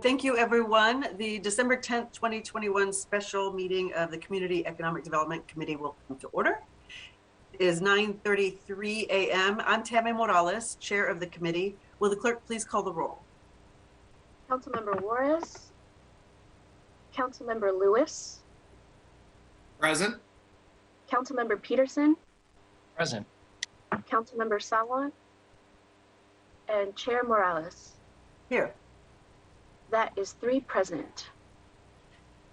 Thank you, everyone. The December 10th, 2021 special meeting of the Community Economic Development Committee will come to order. It is 9:33 a.m. I'm Tammy Morales, chair of the committee. Will the clerk please call the roll? Councilmember Juarez. Councilmember Lewis. Present. Councilmember Peterson. Present. Councilmember Sawant. And Chair Morales. Here. That is 3 present.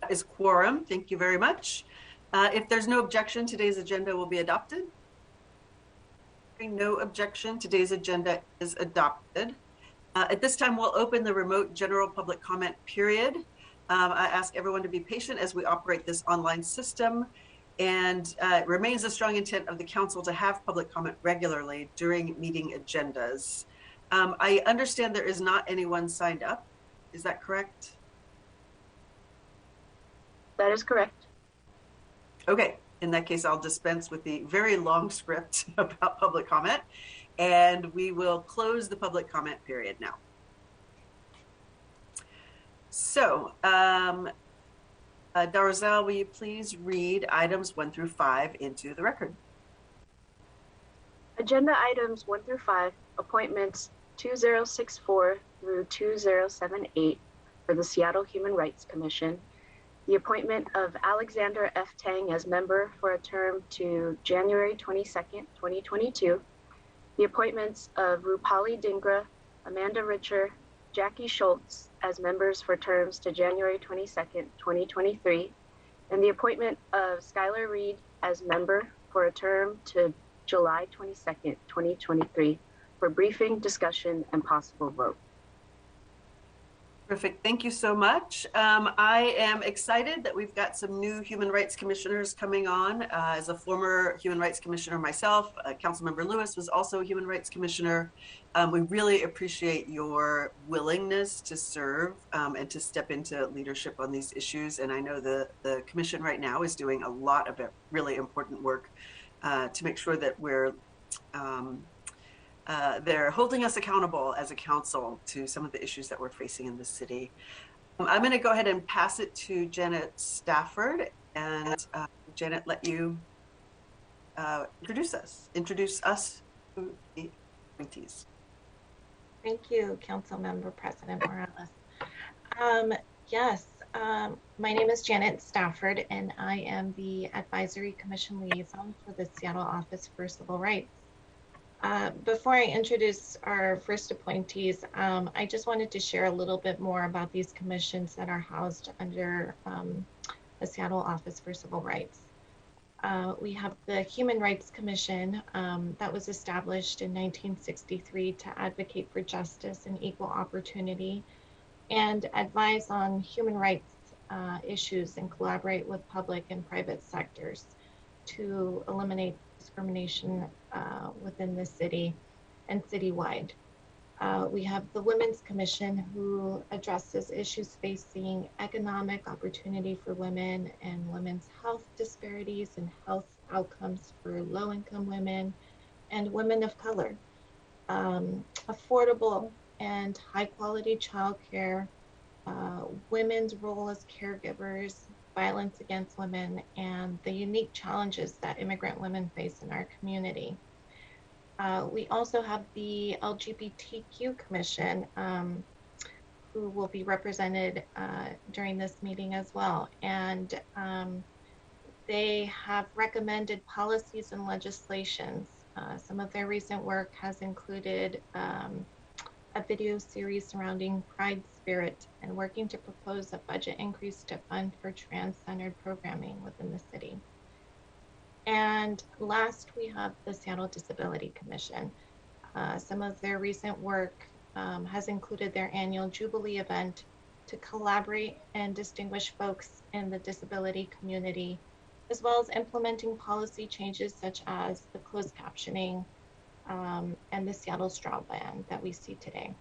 That is quorum. Thank you very much. If there's no objection, today's agenda will be adopted. No objection, today's agenda is adopted. At this time, we'll open the remote general public comment period. I ask everyone to be patient as we operate this online system, and it remains a strong intent of the council to have public comment regularly during meeting agendas. I understand there is not anyone signed up. Is that correct? That is correct. Okay, in that case, I'll dispense with the very long script about public comment, and we will close the public comment period now. So, Darzal, will you please read items 1 through 5 into the record? Agenda items 1 through 5, appointments 2064 through 2078 for the Seattle Human Rights Commission. The appointment of Alexander F. Tang as member for a term to January 22nd, 2022. The appointments of Rupali Dhingra, Amanda Richer, Jackie Schultz as members for terms to January 22nd, 2023. And the appointment of Skylar Reed as member for a term to July 22nd, 2023 for briefing, discussion, and possible vote. Perfect. Thank you so much. I am excited that we've got some new human rights commissioners coming on. As a former human rights commissioner myself, Councilmember Lewis was also a human rights commissioner. We really appreciate your willingness to serve and to step into leadership on these issues. And I know the commission right now is doing a lot of really important work to make sure that we're they're holding us accountable as a council to some of the issues that we're facing in the city. I'm going to go ahead and pass it to Janet Stafford, and Janet, let you introduce us to the appointees. Thank you, Councilmember President Morales. Yes, my name is Janet Stafford, and I am the Advisory Commission Liaison for the Seattle Office for Civil Rights. Before I introduce our first appointees, I just wanted to share a little bit more about these commissions that are housed under the Seattle Office for Civil Rights. We have the Human Rights Commission that was established in 1963 to advocate for justice and equal opportunity and advise on human rights issues and collaborate with public and private sectors to eliminate discrimination within the city and citywide. We have the Women's Commission, who addresses issues facing economic opportunity for women and women's health disparities and health outcomes for low-income women and women of color. Affordable and high-quality childcare, women's role as caregivers, violence against women, and the unique challenges that immigrant women face in our community. We also have the LGBTQ Commission, who will be represented during this meeting as well. And they have recommended policies and legislations. Some of their recent work has included a video series surrounding Pride Spirit and working to propose a budget increase to fund for trans-centered programming within the city. And last, we have the Seattle Disability Commission. Some of their recent work has included their annual Jubilee event to collaborate and distinguish folks in the disability community, as well as implementing policy changes such as the closed captioning and the Seattle straw ban that we see today.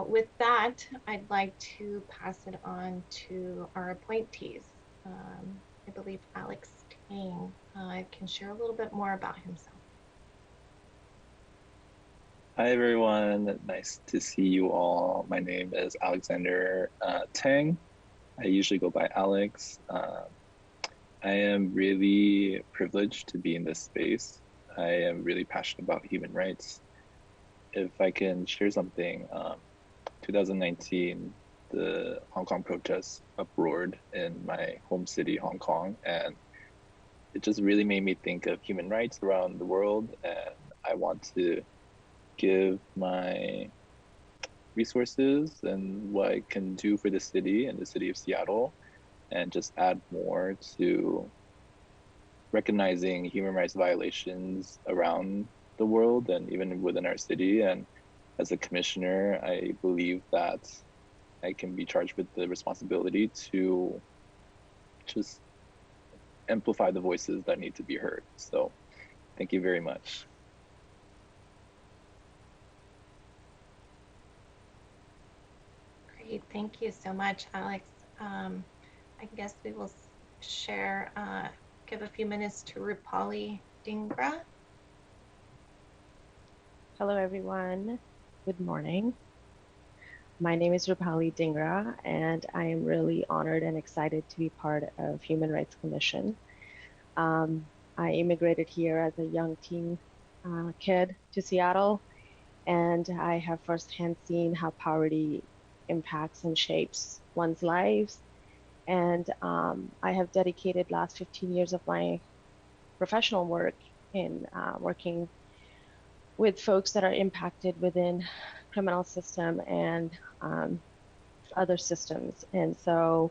With that, I'd like to pass it on to our appointees. I believe Alex Tang can share a little bit more about himself. Hi everyone, nice to see you all. My name is Alexander Tang. I usually go by Alex. I am really privileged to be in this space. I am really passionate about human rights. If I can share something, 2019, the Hong Kong protests uproared in my home city, Hong Kong, and it just really made me think of human rights around the world. And I want to give my resources and what I can do for the city and the city of Seattle, and just add more to recognizing human rights violations around the world and even within our city. And as a commissioner, I believe that I can be charged with the responsibility to just amplify the voices that need to be heard. So thank you very much. Great, thank you so much, Alex. I guess we will share, give a few minutes to Rupali Dhingra. Hello, everyone. Good morning. My name is Reappointments Dhingra, and I am really honored and excited to be part of Human Rights Commission. I immigrated here as a young teen kid to Seattle, and I have firsthand seen how poverty impacts and shapes one's lives. And I have dedicated last 15 years of my professional work in working with folks that are impacted within criminal system and other systems. And so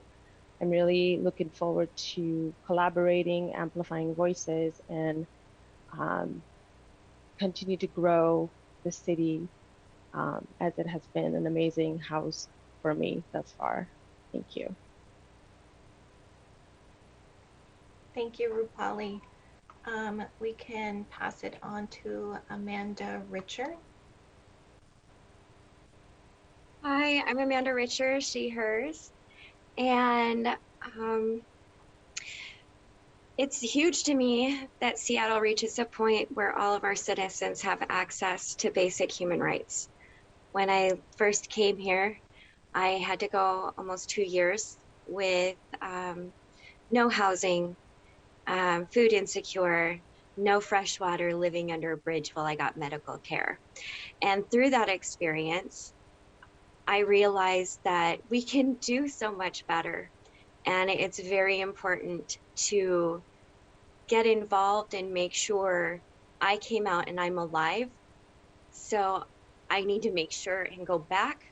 I'm really looking forward to collaborating, amplifying voices, and continue to grow the city as it has been an amazing house for me thus far. Thank you. Thank you, Rupali. We can pass it on to Amanda Richer. Hi, I'm Amanda Richer, she, hers. And it's huge to me that Seattle reaches a point where all of our citizens have access to basic human rights. When I first came here, I had to go almost 2 years with no housing, food insecure, no fresh water, living under a bridge while I got medical care. And through that experience, I realized that we can do so much better. And it's very important to get involved and make sure I came out and I'm alive. So I need to make sure and go back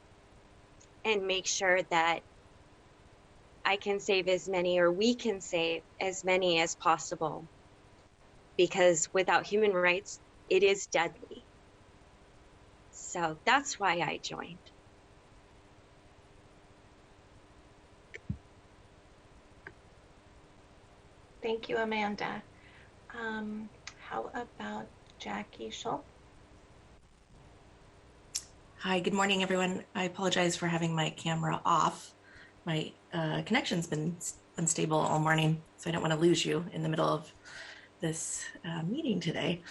and make sure that I can save as many, or we can save as many as possible. Because without human rights, it is deadly. So that's why I joined. Thank you, Amanda. How about Jackie Schultz? Hi, good morning, everyone. I apologize for having my camera off. My connection's been unstable all morning, so I don't want to lose you in the middle of this meeting today.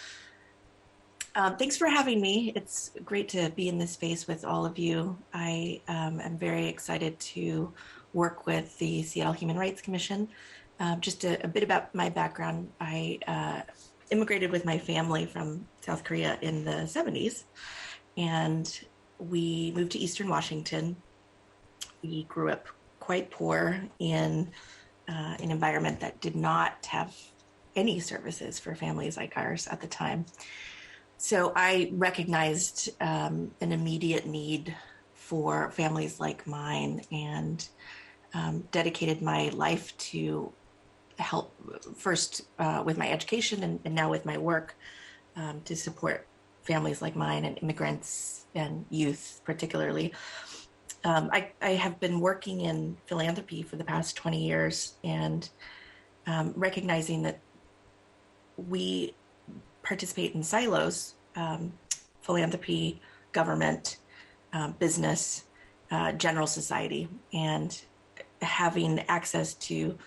Thanks for having me. It's great to be in this space with all of you. I am very excited to work with the Seattle Human Rights Commission. Just a bit about my background. I immigrated with my family from South Korea in the 70s, and we moved to Eastern Washington. We grew up quite poor in an environment that did not have any services for families like ours at the time. So I recognized an immediate need for families like mine, and dedicated my life to help first with my education and now with my work to support families like mine and immigrants and youth particularly. I have been working in philanthropy for the past 20 years and recognizing that we participate in silos, philanthropy, government, business, general society, and having access to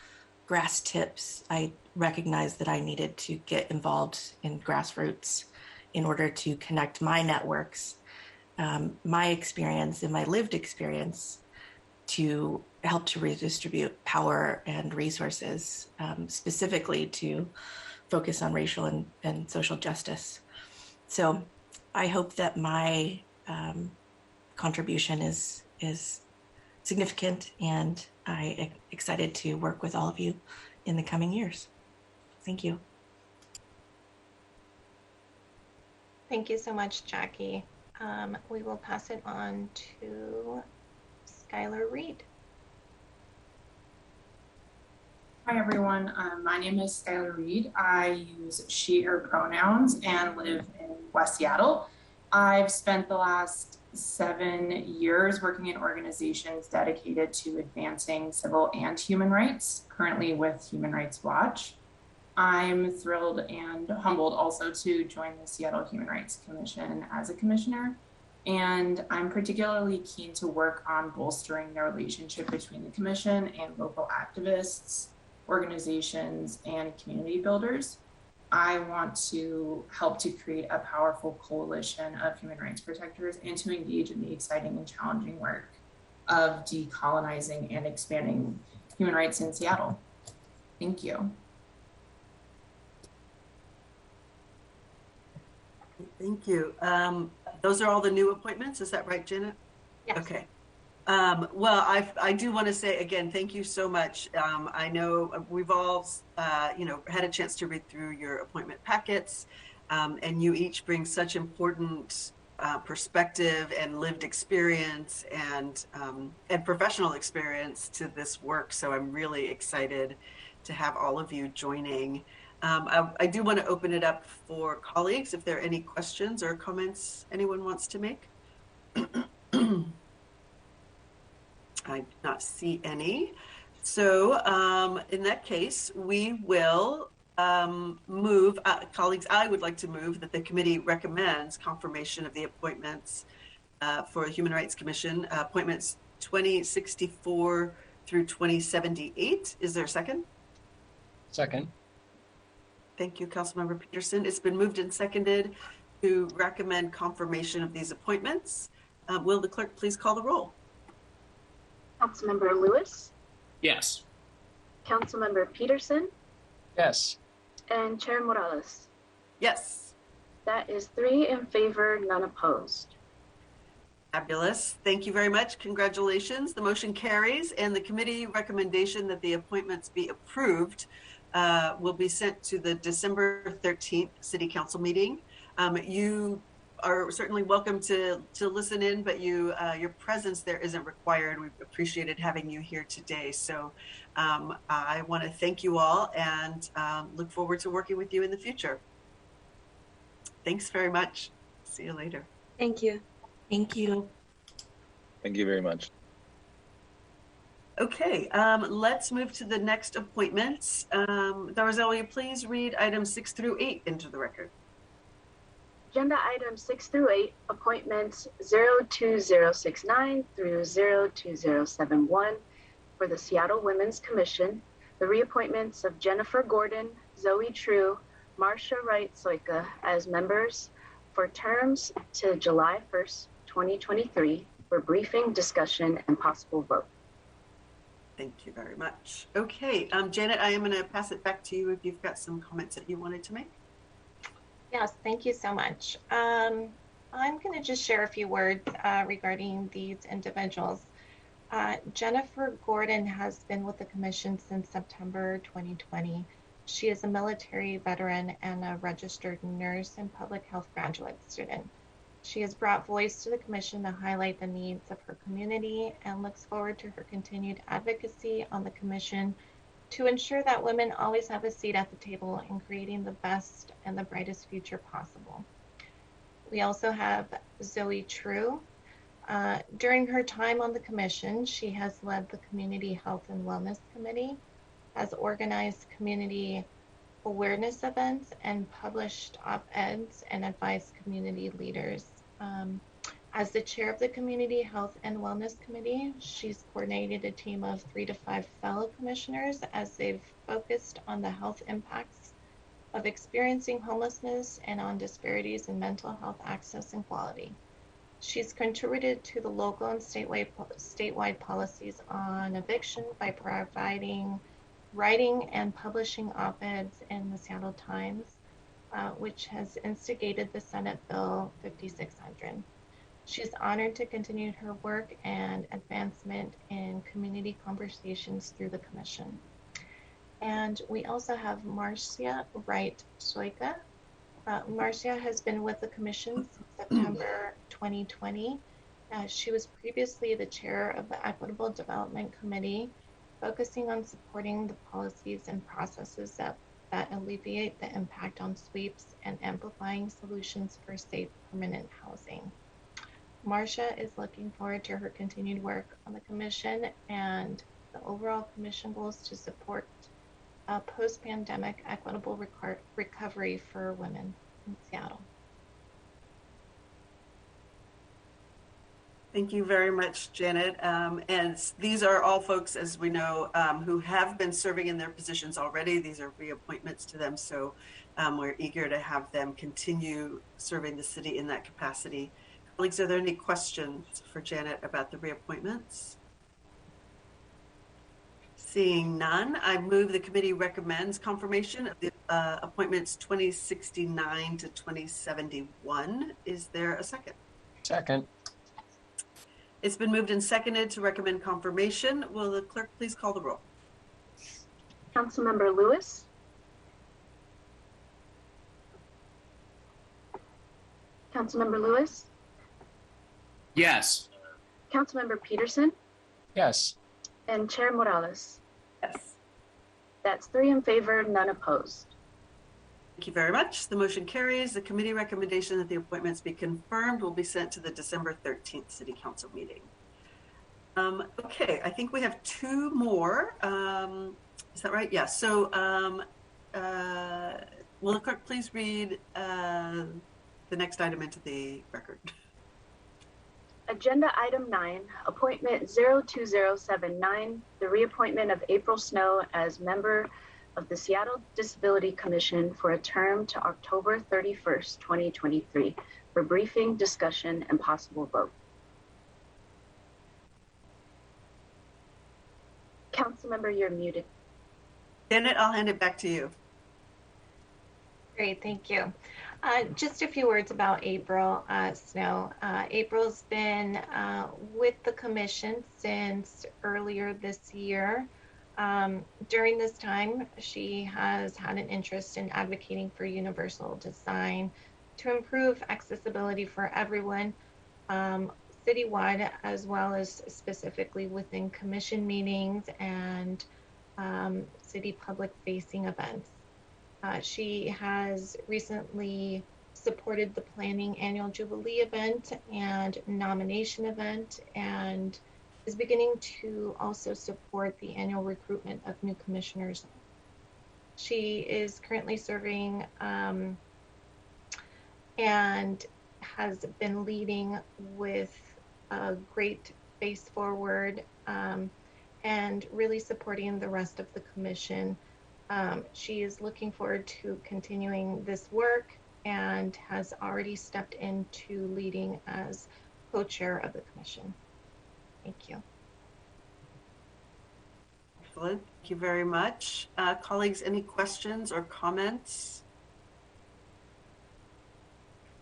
grass tips, I recognized that I needed to get involved in grassroots in order to connect my networks, my experience and my lived experience to help to redistribute power and resources, specifically to focus on racial and social justice. So I hope that my contribution is significant, and I'm excited to work with all of you in the coming years. Thank you. Thank you so much, Jackie. We will pass it on to Skylar Reed. Hi everyone, my name is Skylar Reed. I use she, her pronouns and live in West Seattle. I've spent the last 7 years working in organizations dedicated to advancing civil and human rights, currently with Human Rights Watch. I'm thrilled and humbled also to join the Seattle Human Rights Commission as a commissioner. And I'm particularly keen to work on bolstering the relationship between the commission and local activists, organizations, and community builders. I want to help to create a powerful coalition of human rights protectors and to engage in the exciting and challenging work of decolonizing and expanding human rights in Seattle. Thank you. Thank you. Those are all the new appointments, is that right, Janet? Yes. Okay. Well, I do want to say again, thank you so much. I know we've all, had a chance to read through your appointment packets, and you each bring such important perspective and lived experience and professional experience to this work. So I'm really excited to have all of you joining. I do want to open it up for colleagues if there are any questions or comments anyone wants to make. I do not see any. So in that case, we will move, colleagues, I would like to move that the committee recommends confirmation of the appointments for the Human Rights Commission, appointments 2064 through 2078. Is there a second? Second. Thank you, Councilmember Peterson. It's been moved and seconded to recommend confirmation of these appointments. Will the clerk please call the roll? Councilmember Lewis, Yes. Councilmember Peterson, Yes. and Chair Morales. Yes. That is 3 in favor, none opposed. Fabulous. Thank you very much. Congratulations. The motion carries, and the committee recommendation that the appointments be approved will be sent to the December 13th City Council meeting. You are certainly welcome to listen in, but your presence there isn't required. We've appreciated having you here today. So I want to thank you all and look forward to working with you in the future. Thanks very much. See you later. Thank you. Thank you. Thank you very much. Okay, let's move to the next appointments. Darzell, will you please read items 6 through 8 into the record? Agenda items 6 through 8, appointments 02069 through 02071 for the Seattle Women's Commission, the reappointments of Jennifer Gordon, Zoe True, Marcia Wright-Soika as members for terms to July 1st, 2023 for briefing, discussion, and possible vote. Thank you very much. Okay, Janet, I am going to pass it back to you if you've got some comments that you wanted to make. Yes, thank you so much. I'm going to just share a few words regarding these individuals. Jennifer Gordon has been with the commission since September 2020. She is a military veteran and a registered nurse and public health graduate student. She has brought voice to the commission to highlight the needs of her community and looks forward to her continued advocacy on the commission to ensure that women always have a seat at the table in creating the best and the brightest future possible. We also have Zoe True. During her time on the commission, she has led the Community Health and Wellness Committee, has organized community awareness events, and published op-eds and advised community leaders. As the chair of the Community Health and Wellness Committee, she's coordinated a team of 3 to 5 fellow commissioners as they've focused on the health impacts of experiencing homelessness and on disparities in mental health access and quality. She's contributed to the local and statewide policies on eviction by providing writing and publishing op-eds in the Seattle Times, which has instigated the Senate Bill 5600. She's honored to continue her work and advancement in community conversations through the commission. And we also have Marcia Wright-Soika. Marcia has been with the commission since September 2020. She was previously the chair of the Equitable Development Committee, focusing on supporting the policies and processes that alleviate the impact on sweeps and amplifying solutions for safe permanent housing. Marcia is looking forward to her continued work on the commission and the overall commission goals to support a post-pandemic equitable recovery for women in Seattle. Thank you very much, Janet. And these are all folks, as we know, who have been serving in their positions already. These are reappointments to them, so we're eager to have them continue serving the city in that capacity. Colleagues, are there any questions for Janet about the reappointments? Seeing none, I move the committee recommends confirmation of the appointments 2069 to 2071. Is there a second? Second. It's been moved and seconded to recommend confirmation. Will the clerk please call the roll? Councilmember Lewis. Councilmember Lewis. Yes. Councilmember Peterson. Yes. And Chair Morales. Yes. That's 3 in favor, none opposed. Thank you very much. The motion carries. The committee recommendation that the appointments be confirmed will be sent to the December 13th City Council meeting. Okay, I think we have 2 more. Is that right? Yeah. So will the clerk please read the next item into the record? Agenda item 9, appointment 02079, the reappointment of April Snow as member of the Seattle Disability Commission for a term to October 31st, 2023, for briefing, discussion, and possible vote. Councilmember, you're muted. Janet, I'll hand it back to you. Great, thank you. Just a few words about April Snow. April's been with the commission since earlier this year. During this time, she has had an interest in advocating for universal design to improve accessibility for everyone, citywide, as well as specifically within commission meetings and city public-facing events. She has recently supported the planning annual Jubilee event and nomination event, and is beginning to also support the annual recruitment of new commissioners. She is currently serving and has been leading with a great face forward and really supporting the rest of the commission. She is looking forward to continuing this work and has already stepped into leading as co-chair of the commission. Thank you. Excellent. Thank you very much. Colleagues, any questions or comments?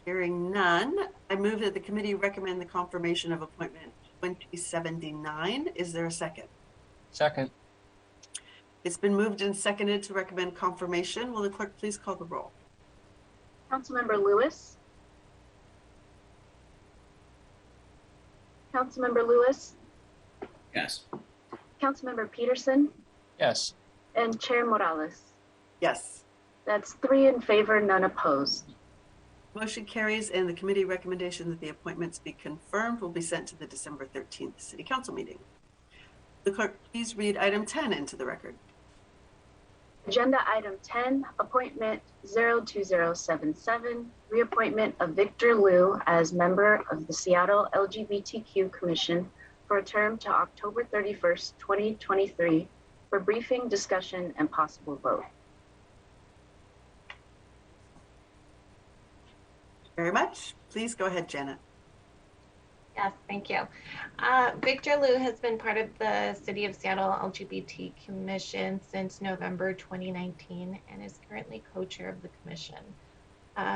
Hearing none, I move that the committee recommend the confirmation of appointment 2079. Is there a second? Second. It's been moved and seconded to recommend confirmation. Will the clerk please call the roll? Councilmember Lewis. Councilmember Lewis. Yes. Councilmember Peterson. Yes. And Chair Morales. Yes. That's 3 in favor, none opposed. Motion carries, and the committee recommendation that the appointments be confirmed will be sent to the December 13th City Council meeting. The clerk please read item 10 into the record. Agenda item 10, appointment 02077, reappointment of Victor Liu as member of the Seattle LGBTQ Commission for a term to October 31st, 2023, for briefing, discussion, and possible vote. very much. Please go ahead, Janet. Yes, thank you. Victor Liu has been part of the City of Seattle LGBT Commission since November 2019 and is currently co-chair of the commission.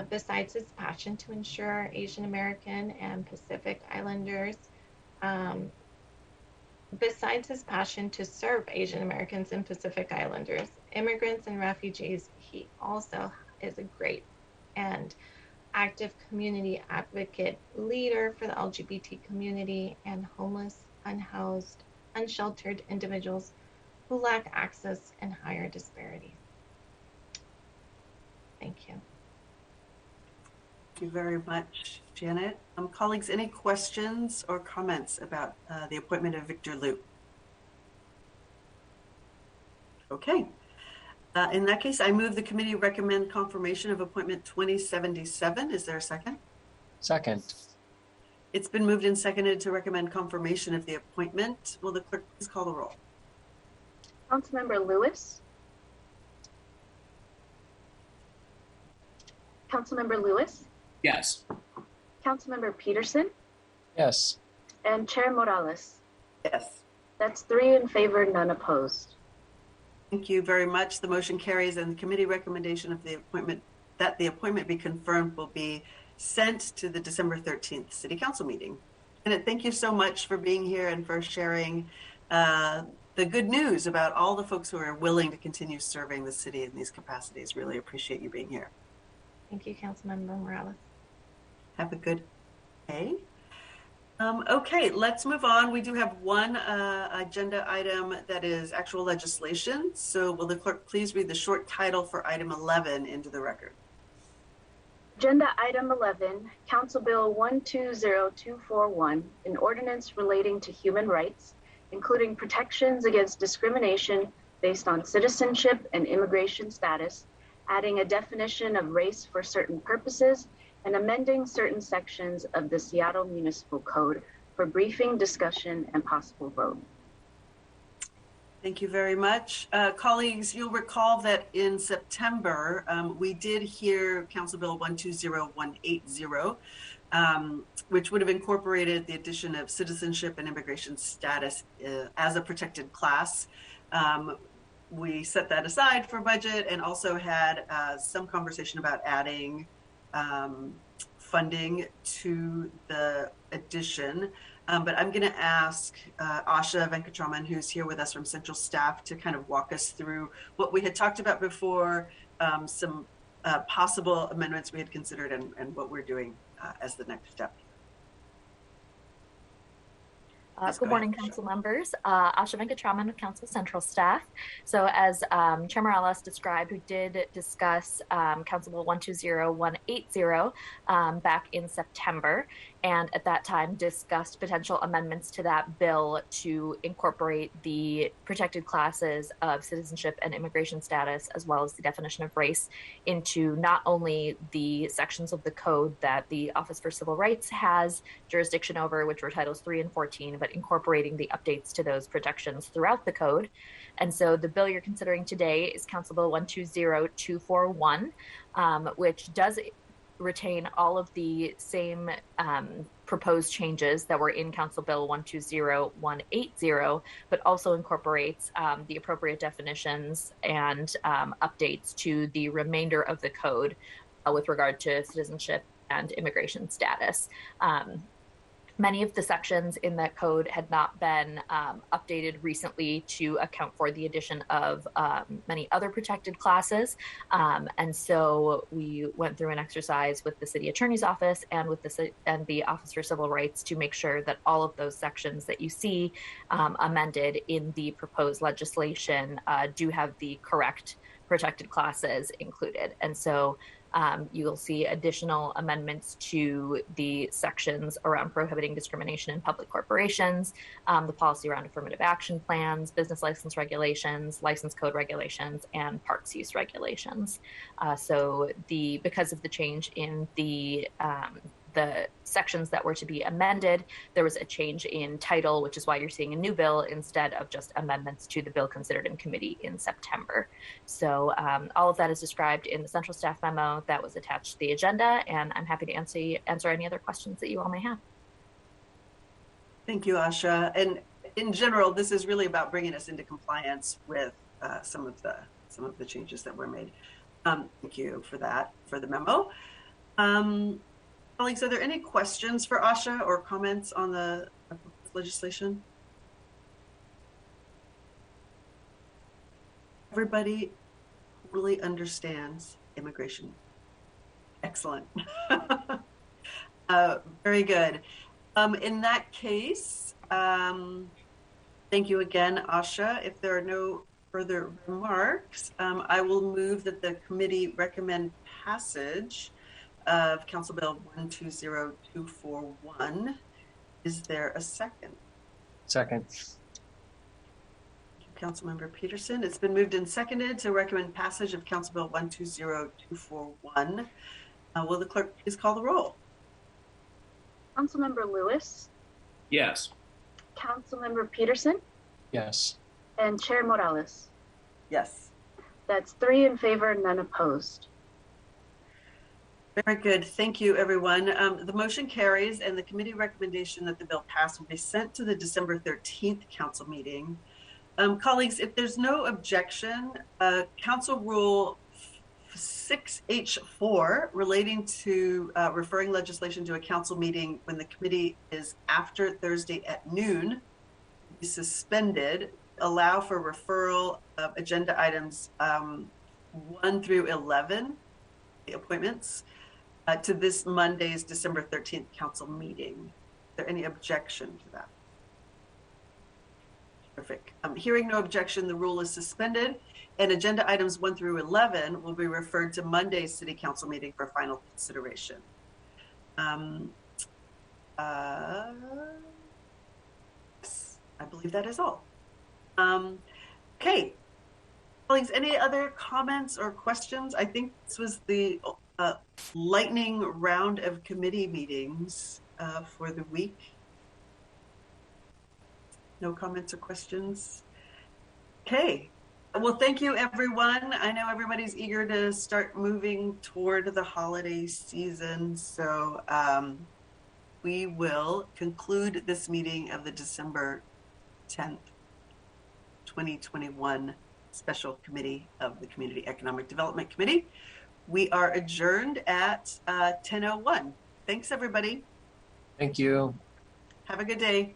Besides his passion to ensure Asian American and Pacific Islanders, besides his passion to serve Asian Americans and Pacific Islanders, immigrants and refugees, he also is a great and active community advocate, leader for the LGBT community and homeless, unhoused, unsheltered individuals who lack access and higher disparities. Thank you. Thank you very much, Janet. Colleagues, any questions or comments about the appointment of Victor Liu? Okay. In that case, I move the committee recommend confirmation of appointment 2077. Is there a second? Second. It's been moved and seconded to recommend confirmation of the appointment. Will the clerk please call the roll? Councilmember Lewis. Councilmember Lewis. Yes. Councilmember Peterson. Yes. And Chair Morales. Yes. That's 3 in favor, none opposed. Thank you very much. The motion carries, and the committee recommendation of the appointment that the appointment be confirmed will be sent to the December 13th City Council meeting. And thank you so much for being here and for sharing the good news about all the folks who are willing to continue serving the city in these capacities. Really appreciate you being here. Thank you, Councilmember Morales. Have a good day. Okay, let's move on. We do have one agenda item that is actual legislation. So will the clerk please read the short title for item 11 into the record? Agenda item 11, Council Bill 120241, an ordinance relating to human rights, including protections against discrimination based on citizenship and immigration status, adding a definition of race for certain purposes, and amending certain sections of the Seattle Municipal Code for briefing, discussion, and possible vote. Thank you very much. Colleagues, you'll recall that in September, we did hear Council Bill 120180, which would have incorporated the addition of citizenship and immigration status as a protected class. We set that aside for budget and also had some conversation about adding funding to the addition. But I'm going to ask Asha Venkatraman, who's here with us from Central Staff, to kind of walk us through what we had talked about before, some possible amendments we had considered, and what we're doing as the next step. Good morning, council members. Asha Venkatraman with Council Central Staff. So as Chair Morales described, we did discuss Council Bill 120180 back in September, and at that time discussed potential amendments to that bill to incorporate the protected classes of citizenship and immigration status, as well as the definition of race, into not only the sections of the code that the Office for Civil Rights has jurisdiction over, which were Titles 3 and 14, but incorporating the updates to those protections throughout the code. And so the bill you're considering today is Council Bill 120241, which does retain all of the same proposed changes that were in Council Bill 120180, but also incorporates the appropriate definitions and updates to the remainder of the code with regard to citizenship and immigration status. Many of the sections in that code had not been updated recently to account for the addition of many other protected classes. And so we went through an exercise with the City Attorney's Office and with the Office for Civil Rights to make sure that all of those sections that you see amended in the proposed legislation do have the correct protected classes included. And so you'll see additional amendments to the sections around prohibiting discrimination in public corporations, the policy around affirmative action plans, business license regulations, license code regulations, and parks use regulations. So because of the change in the the sections that were to be amended, there was a change in title, which is why you're seeing a new bill instead of just amendments to the bill considered in committee in September. So all of that is described in the central staff memo that was attached to the agenda, and I'm happy to answer any other questions that you all may have. Thank you, Asha. And in general, this is really about bringing us into compliance with some of the changes that were made. Thank you for that, for the memo. Colleagues, are there any questions for Asha or comments on the legislation? Everybody really understands immigration. Excellent. Very good. In that case, thank you again, Asha. If there are no further remarks, I will move that the committee recommend passage of Council Bill 120241. Is there a second? Second. Councilmember Peterson. It's been moved and seconded to recommend passage of Council Bill 120241. Will the clerk please call the roll? Councilmember Lewis, Yes. Councilmember Peterson, Yes. and Chair Morales. Yes. That's 3 in favor, none opposed. Very good. Thank you, everyone. The motion carries, and the committee recommendation that the bill pass will be sent to the December 13th council meeting. Colleagues, if there's no objection, Council Rule 6H4 relating to referring legislation to a council meeting when the committee is after Thursday at noon be suspended, allow for referral of agenda items 1 through 11, the appointments, to this Monday's December 13th council meeting. Is there any objection to that? Perfect. Hearing no objection, the rule is suspended, and agenda items 1 through 11 will be referred to Monday's city council meeting for final consideration. Yes, I believe that is all. Okay, colleagues, any other comments or questions? I think this was the lightning round of committee meetings for the week. No comments or questions? Okay. Well, thank you, everyone. I know everybody's eager to start moving toward the holiday season. So we will conclude this meeting of the December 10th, 2021 Special Committee of the Community Economic Development Committee. We are adjourned at 10:01. Thanks, everybody. Thank you. Have a good day.